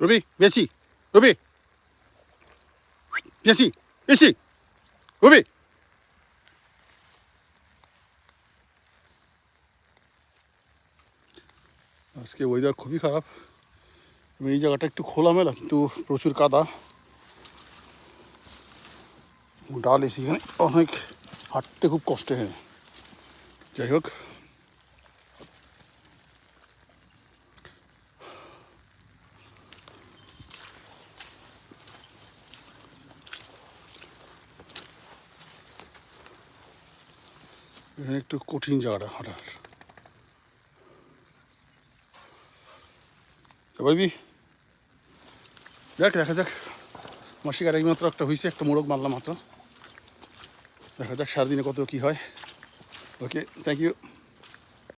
রবি বেশি, রবি বেশি বেশি, রবি। আজকে ওয়েদার খুবই খারাপ। এই জায়গাটা একটু খোলামেলা কিন্তু প্রচুর কাদা, ডাল এসে এখানে অনেক হাঁটতে খুব কষ্ট এখানে। যাই হোক, এখানে একটু কঠিন জায়গাটা হাঁটার। পারবি? দেখ, দেখা যাক। আমার শিকার এইমাত্র একটা হয়েছে, একটা মোড়ক মারলাম মাত্র। দেখা যাক সারাদিনে কত কী হয়। ওকে, থ্যাংক ইউ।